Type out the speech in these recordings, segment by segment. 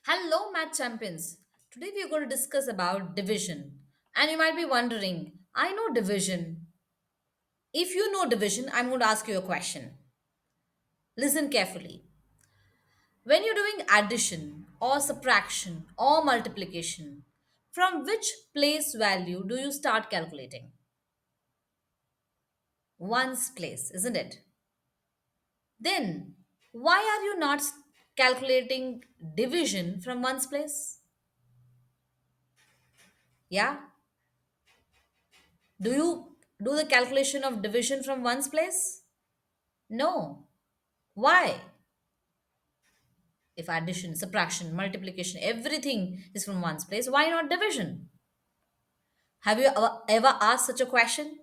Hello, math champions. Today we are going to discuss about division. And you might be wondering, I know division. If you know division, I'm going to ask you a question. Listen carefully. When you're doing addition or subtraction or multiplication, from which place value do you start calculating? One's place, isn't it? Then, why are you not calculating division from one's place? Yeah? Do you do the calculation of division from one's place? No. Why? If addition, subtraction, multiplication, everything is from one's place, why not division? Have you ever asked such a question?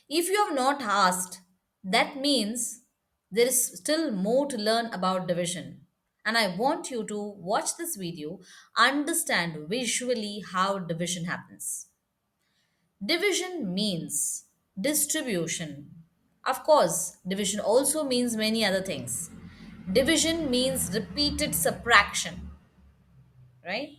If you have not asked, that means there is still more to learn about division. And I want you to watch this video, understand visually how division happens. Division means distribution. Of course, division also means many other things. Division means repeated subtraction, right?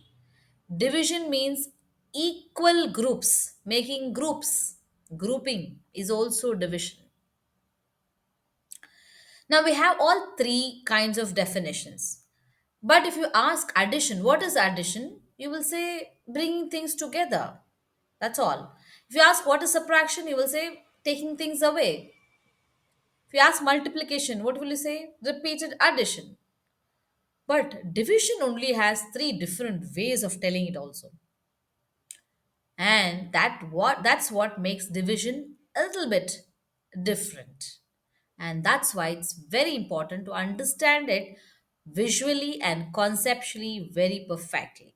Division means equal groups, making groups. Grouping is also division. Now we have all three kinds of definitions. But if you ask addition, what is addition? You will say bringing things together. That's all. If you ask what is subtraction, you will say taking things away. If you ask multiplication, what will you say? Repeated addition. But division only has three different ways of telling it also. And that's what makes division a little bit different. And that's why it's very important to understand it visually and conceptually very perfectly.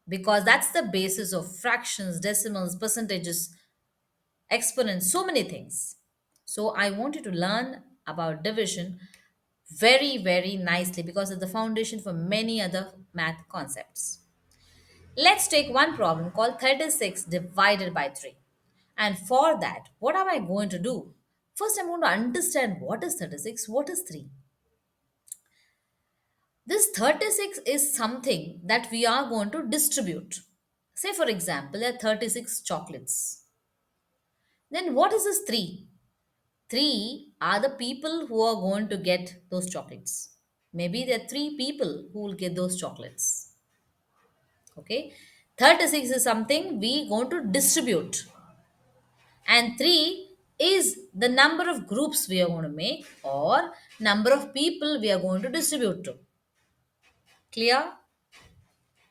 Because that's the basis of fractions, decimals, percentages, exponents, so many things. So I want you to learn about division very, very nicely because it's the foundation for many other math concepts. Let's take one problem called 36 divided by 3. And for that, what am I going to do? First, I'm going to understand what is 36, what is 3. This 36 is something that we are going to distribute. Say, for example, there are 36 chocolates. Then what is this 3? 3 are the people who are going to get those chocolates. Maybe there are 3 people who will get those chocolates. Okay. 36 is something we going to distribute. And 3 is the number of groups we are going to make or number of people we are going to distribute to. Clear?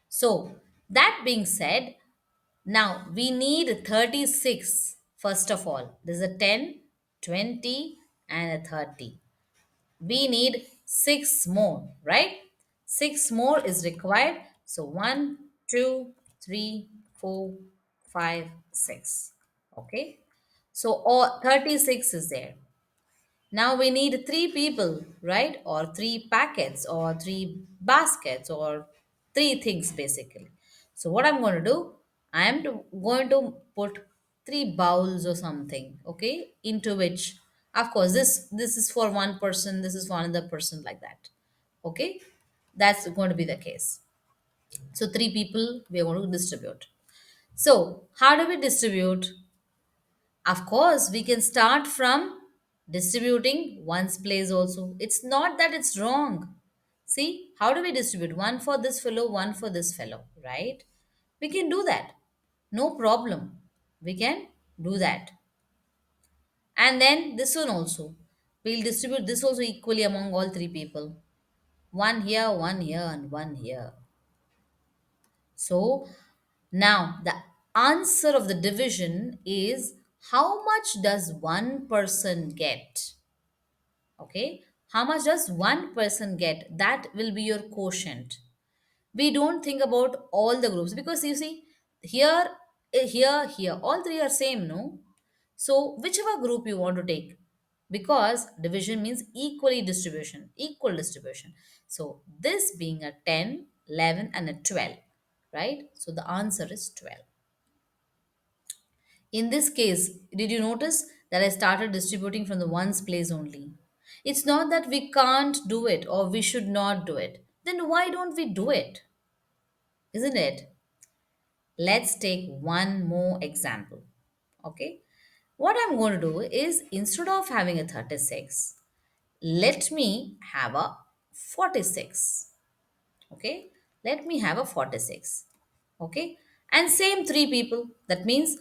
So, that being said, now we need 36 first of all. There's a 10, 20, and a 30. We need 6 more, right? 6 more is required. So 1, 2, 3, 4, 5, 6. Okay. So all 36 is there. Now we need 3 people, right? Or 3 packets or 3 baskets or 3 things basically. So what I'm going to do, going to put 3 bowls or something, okay, into which, of course, this is for one person, this is for another person, like that. Okay, that's going to be the case. So 3 people we are going to distribute. So how do we distribute? Of course, we can start from distributing one's place also. It's not that it's wrong. See, how do we distribute? One for this fellow, one for this fellow, right? We can do that. No problem. We can do that. And then this one also. We'll distribute this also equally among all 3 people. One here, and one here. So now the answer of the division is how much does one person get? Okay, how much does one person get? That will be your quotient. We don't think about all the groups because you see here, here, all three are same, no? So whichever group you want to take, because division means equally distribution, equal distribution. So this being a 10, 11, and a 12, right? So the answer is 12. In this case, did you notice that I started distributing from the ones place only? It's not that we can't do it or we should not do it. Then why don't we do it? Isn't it? Let's take one more example. Okay. What I'm going to do is instead of having a 36, let me have a 46. Okay. Let me have a 46. Okay. And same three people. That means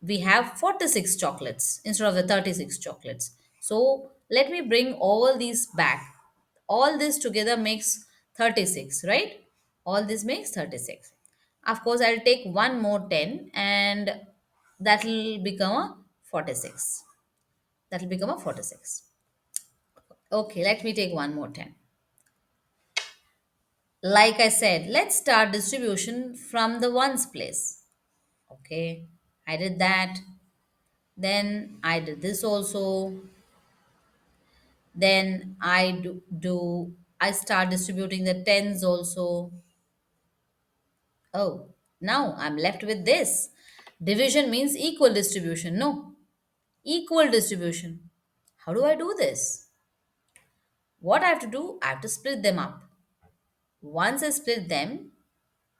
we have 46 chocolates instead of the 36 chocolates. So let me bring all these back. All this together makes 36, right? All this makes 36. Of course, I'll take one more 10 and that will become a 46. That will become a 46. Okay, let me take one more 10. Like I said, let's start distribution from the ones place. Okay, I did that. Then I did this also. Then I start distributing the tens also. Oh, now I'm left with this. Division means equal distribution. No, equal distribution. How do I do this? What I have to do, I have to split them up. Once I split them,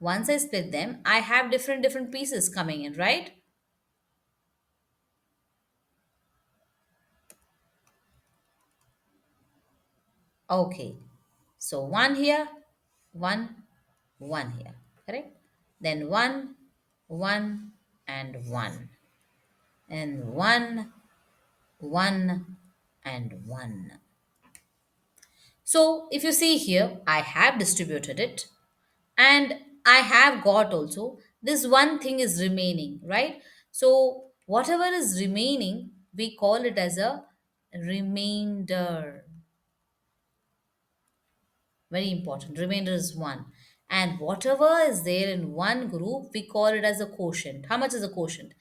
I have different pieces coming in, right? Okay. So one here, one, one here. Correct? Then one, and one. And one, and one. So if you see here, I have distributed it and I have got also this one thing is remaining, right? So whatever is remaining, we call it as a remainder. Very important. Remainder is 1. And whatever is there in one group, we call it as a quotient. How much is a quotient?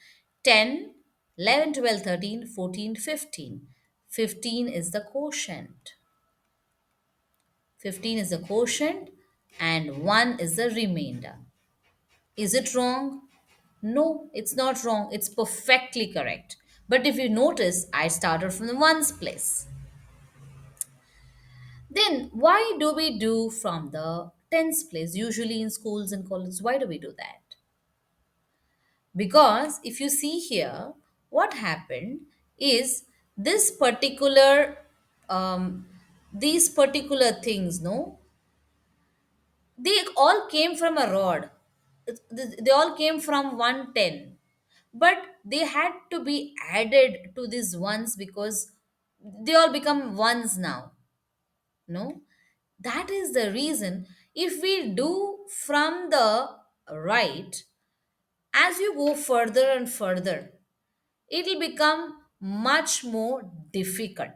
10, 11, 12, 13, 14, 15. 15 is the quotient. 15 is the quotient and 1 is the remainder. Is it wrong? No, it's not wrong. It's perfectly correct. But if you notice, I started from the ones place. Then why do we do from the tens place? Usually in schools and colleges, why do we do that? Because if you see here, what happened is this particular these particular things, no, they all came from a rod. They all came from 110, but they had to be added to these ones because they all become ones now. No, that is the reason. If we do from the right, as you go further and further, it will become much more difficult.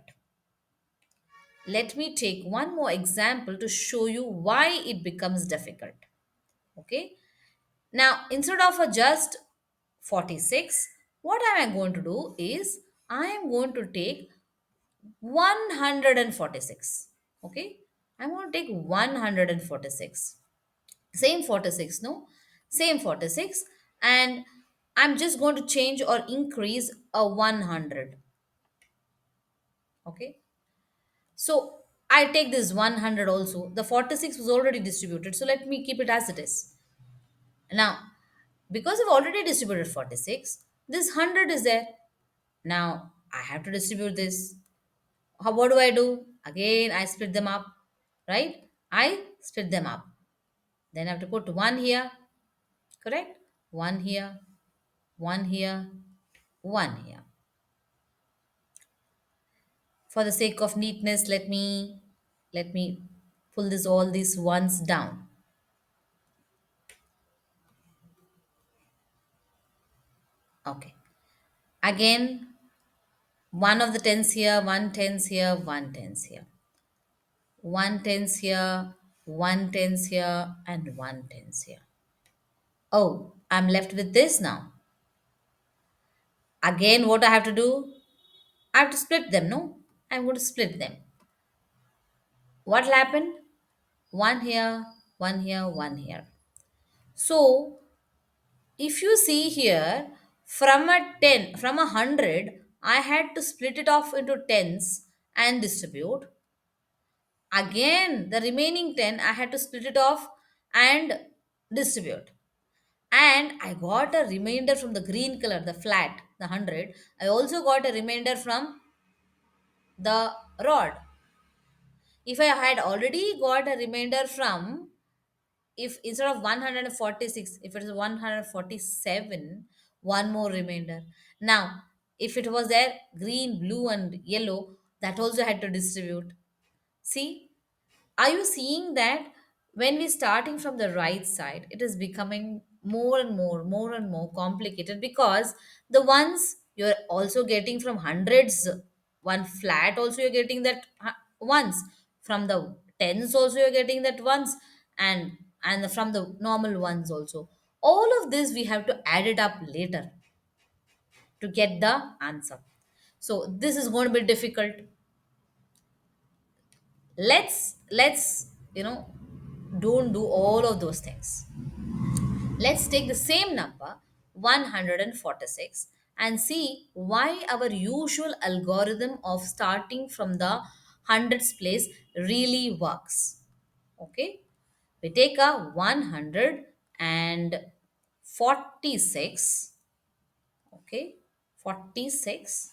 Let me take one more example to show you why it becomes difficult. Okay. Now, instead of a just 46, what am I going to do is I am going to take 146. Okay. I'm going to take 146. Same 46, no? Same 46. And I'm just going to change or increase a 100. Okay. So I take this 100 also. The 46 was already distributed. So let me keep it as it is. Now, because I've already distributed 46, this 100 is there. Now, I have to distribute this. What do I do? Again, I split them up, right? I split them up. Then I have to put one here, correct? One here, one here, one here. For the sake of neatness, let me pull this all these ones down. Okay. Again, one of the tens here, one tens here, one tens here. One tens here, one tens here, and one tens here. Oh, I'm left with this now. Again, what I have to do? I have to split them, no? I'm going to split them. What will happen? One here, one here, one here. So, if you see here, from a 10, from a 100, I had to split it off into tens and distribute. Again, the remaining 10, I had to split it off and distribute. And I got a remainder from the green color, the flat, the 100. I also got a remainder from the rod. If I had already got a remainder from, if instead of 146, if it is 147, one more remainder. Now, if it was there green, blue, and yellow, that also had to distribute. See, are you seeing that when we're starting from the right side, it is becoming more and more complicated, because the ones you're also getting from hundreds, one flat also you're getting that once, from the tens also you're getting that once, and from the normal ones also. All of this we have to add it up later to get the answer. So this is going to be difficult. Let's don't do all of those things. Let's take the same number 146 and see why our usual algorithm of starting from the hundreds place really works. Okay, we take a 146. Okay, 46,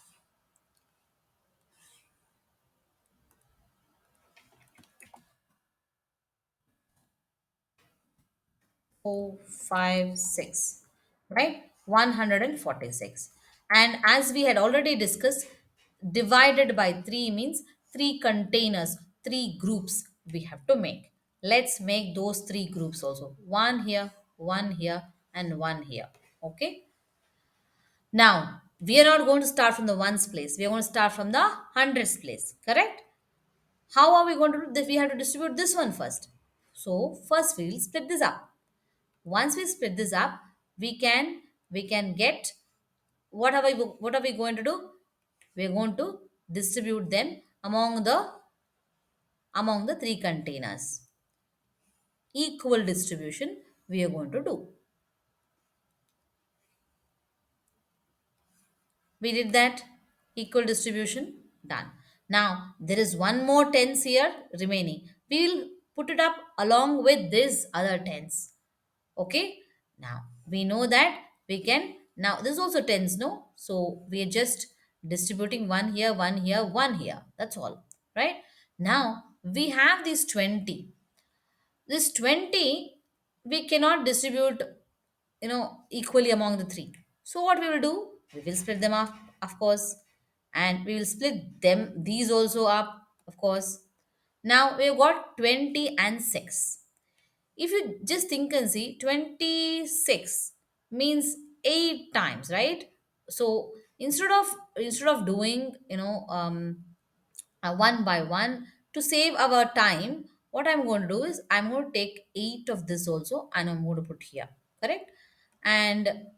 456, right? 146. And as we had already discussed, divided by 3 means 3 containers, 3 groups we have to make. Let's make those 3 groups also. One here, and one here. Okay. Now, we are not going to start from the ones place. We are going to start from the hundreds place. Correct? How are we going to do this? We have to distribute this one first. So, first we will split this up. Once we split this up, we can get, what are we going to do? We're going to distribute them among the three containers. Equal distribution we are going to do. We did that. Equal distribution done. Now there is one more tens here remaining. We will put it up along with this other tens. Okay, now we know that we can, now this is also tens, no? So we are just distributing one here, one here, one here. That's all, right? Now we have this 20. This 20 we cannot distribute, equally among the three. So what we will do? We will split them up, of course, and we will split them these also up, of course. Now we've got 20 and 6. If you just think and see, 26 means 8 times, right? So instead of doing, one by one, to save our time, what I'm going to do is I'm going to take 8 of this also, and I'm going to put here. Correct? And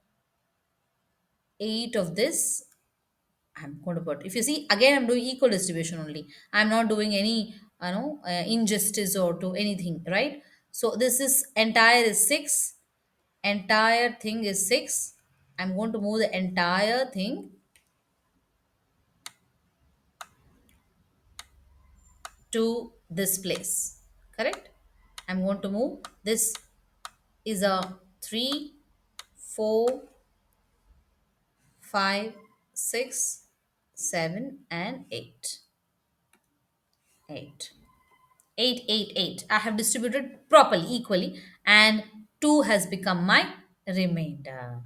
8 of this I'm going to put. If you see, again, I'm doing equal distribution only. I'm not doing any, injustice or to anything, right? So this is entire is 6. Entire thing is 6. I'm going to move the entire thing to this place. Correct? I'm going to move. This is a 3, 4, 5, 6, 7, and 8. 8. 8, 8, 8. I have distributed properly, equally, and 2 has become my remainder.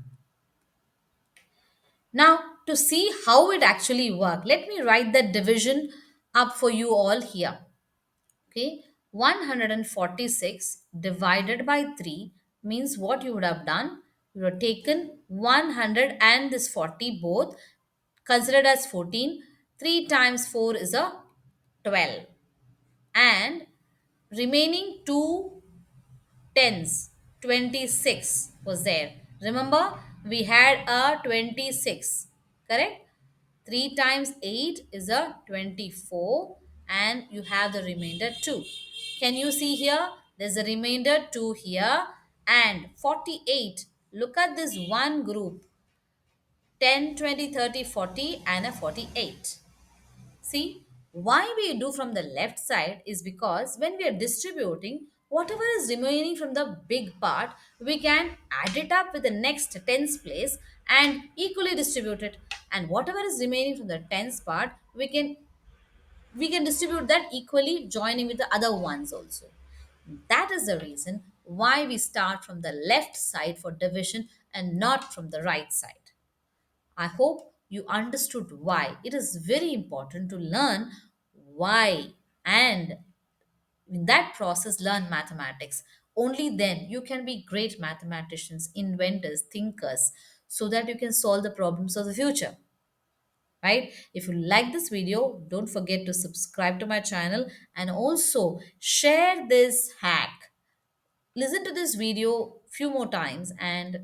Now, to see how it actually works, let me write the division up for you all here. Okay, 146 divided by 3 means what you would have done. You would have taken 100 and this 40 both considered as 14. 3 times 4 is a 12. And remaining two tens, 26 was there. Remember, we had a 26, correct? 3 times 8 is a 24, and you have the remainder 2. Can you see here? There's a remainder 2 here, and 48. Look at this one group, 10, 20, 30, 40, and a 48. See? Why we do from the left side is because when we are distributing, whatever is remaining from the big part, we can add it up with the next tens place and equally distribute it. And whatever is remaining from the tens part, we can distribute that equally, joining with the other ones also. That is the reason why we start from the left side for division and not from the right side. I hope you understood why. It is very important to learn why, and in that process learn mathematics. Only then you can be great mathematicians, inventors, thinkers, so that you can solve the problems of the future. Right? If you like this video, don't forget to subscribe to my channel and also share this hack. Listen to this video few more times and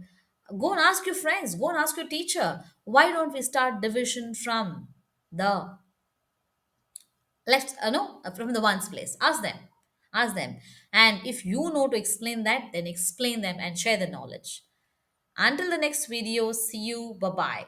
go and ask your friends, go and ask your teacher, why don't we start division from the left, no, from the ones place. Ask them, and if you know to explain that, then explain them and share the knowledge. Until the next video, see you, bye bye.